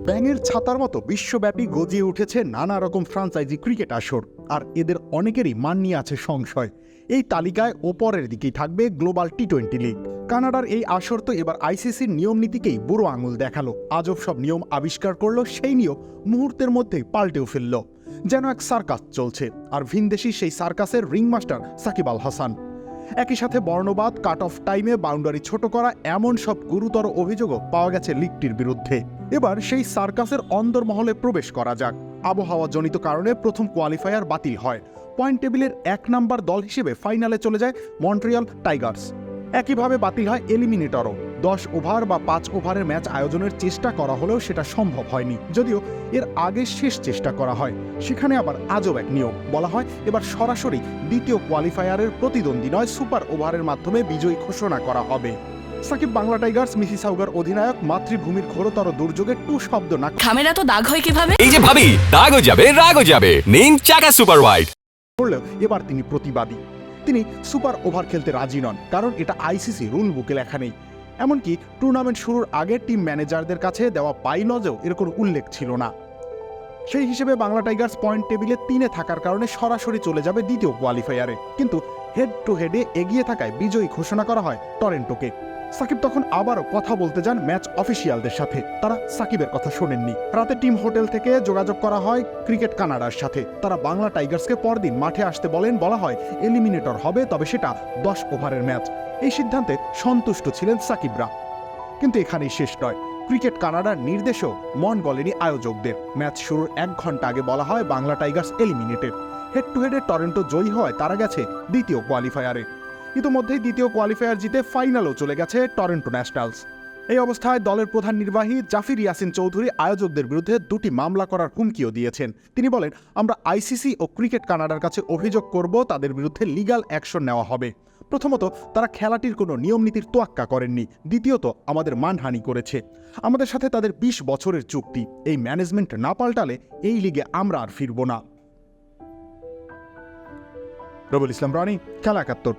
ব্যাঙের ছাতার মতো বিশ্বব্যাপী গজিয়ে উঠেছে নানা রকম ফ্রাঞ্চাইজি ক্রিকেট আসর, আর এদের অনেকেরই মান নিয়ে আছে সংশয়। এই তালিকায় ওপরের দিকেই থাকবে গ্লোবাল টি-20 লিগ। কানাডার এই আসর তো এবার আইসিসির নিয়ম নীতিকেই বুড়ো আঙুল দেখালো। আজব সব নিয়ম আবিষ্কার করলো, সেই নিয়ম মুহূর্তের মধ্যেই পাল্টেও ফেলল। যেন এক সার্কাস চলছে, আর ভিনদেশি সেই সার্কাসের রিংমাস্টার সাকিব আল হাসান। একই সাথে বর্ণবাদ, কাট অফ টাইমে বাউন্ডারি ছোট করা, এমন সব গুরুতর অভিযোগও পাওয়া গেছে লিগটির বিরুদ্ধে। এবার সেই সার্কাসের অন্দরমহলে প্রবেশ করা যাক। আবহাওয়াজনিত কারণে প্রথম কোয়ালিফায়ার বাতিল হয়। পয়েন্ট টেবিলের 1 নম্বর দল হিসেবে ফাইনালে চলে যায় মন্ট্রিয়াল টাইগার্স। একইভাবে বাতিল হয় এলিমিনেটরও। 10 ওভার বা 5 ওভারের ম্যাচ আয়োজনের চেষ্টা করা হলেও সেটা সম্ভব হয়নি, যদিও এর আগে শেষ চেষ্টা করা হয়। সেখানে আবার আজব এক নিয়ম, বলা হয় এবার সরাসরি দ্বিতীয় কোয়ালিফায়ারের প্রতিদ্বন্দ্বী নয়, সুপার ওভারের মাধ্যমে বিজয়ী ঘোষণা করা হবে। সাকিব বাংলা টাইগার্স মিসিসাউগার অধিনায়ক মাতৃভূমির ঘোরতর দুর্যোগে টু শব্দ না ঝামেলা তো দাগ হয় কিভাবে? এই যে ভাবি, দাগও যাবে রাগও যাবে, নিন চাকা সুপার হোয়াইট। করলেও এবার তিনি প্রতিবাদী। তিনি সুপার ওভার খেলতে রাজি নন, কারণ এটা আইসিসি রুল বুকে লেখা নেই। এমনকি টুর্নামেন্ট শুরুর আগে টিম ম্যানেজারদের কাছে দেওয়া বাইলজেও এর কোনো উল্লেখ ছিল না। সেই হিসেবে বাংলা টাইগার্স পয়েন্ট টেবিলে 3-এ থাকার কারণে সরাসরি চলে যাবে দ্বিতীয় কোয়ালিফায়ারে, কিন্তু হেড টু হেডে এগিয়ে থাকায় বিজয়ী ঘোষণা করা হয় টরেন্টোকে। সাকিব তখন আবারও কথা বলতে যান ম্যাচ অফিসিয়ালদের সাথে, তারা সাকিবের কথা শোনেননি। রাতে টিম হোটেল থেকে যোগাযোগ করা হয় ক্রিকেট কানাডার সাথে। তারা বাংলা টাইগার্সকে পরদিন মাঠে আসতে বলেন। বলা হয় এলিমিনেটর হবে, তবে সেটা 10 ওভারের ম্যাচ। এই সিদ্ধান্তে সন্তুষ্ট ছিলেন সাকিবরা। কিন্তু এখানেই শেষ নয়। ক্রিকেট কানাডার নির্দেশেও মন গলেনি আয়োজকদের। ম্যাচ শুরুর 1 ঘন্টা আগে বলা হয় Bangla Tigers eliminated. Head to হেডে টরেন্টো জয়ী হয়, তারা গেছে দ্বিতীয় কোয়ালিফায়ারে। ইতোমধ্যেই দ্বিতীয় কোয়ালিফায়ার জিতে ফাইনালও চলে গেছে টরেন্টো ন্যাশনালস। এই অবস্থায় দলের প্রধান নির্বাহী জাফির ইয়াসিন চৌধুরী আয়োজকদের বিরুদ্ধে 2টি মামলা করার হুমকিও দিয়েছেন। তিনি বলেন, আমরা আইসিসি ও ক্রিকেট কানাডার কাছে অভিযোগ করব, তাদের বিরুদ্ধে লিগ্যাল অ্যাকশন নেওয়া হবে। প্রথমত, তারা খেলাটির কোনো নিয়ম নীতির তোয়াক্কা করেননি। দ্বিতীয়ত, আমাদের মানহানি করেছে। আমাদের সাথে তাদের 20 বছরের চুক্তি। এই ম্যানেজমেন্ট না পাল্টালে এই লিগে আমরা আর ফিরব না। রবিউল ইসলাম রনি, খেলা 71।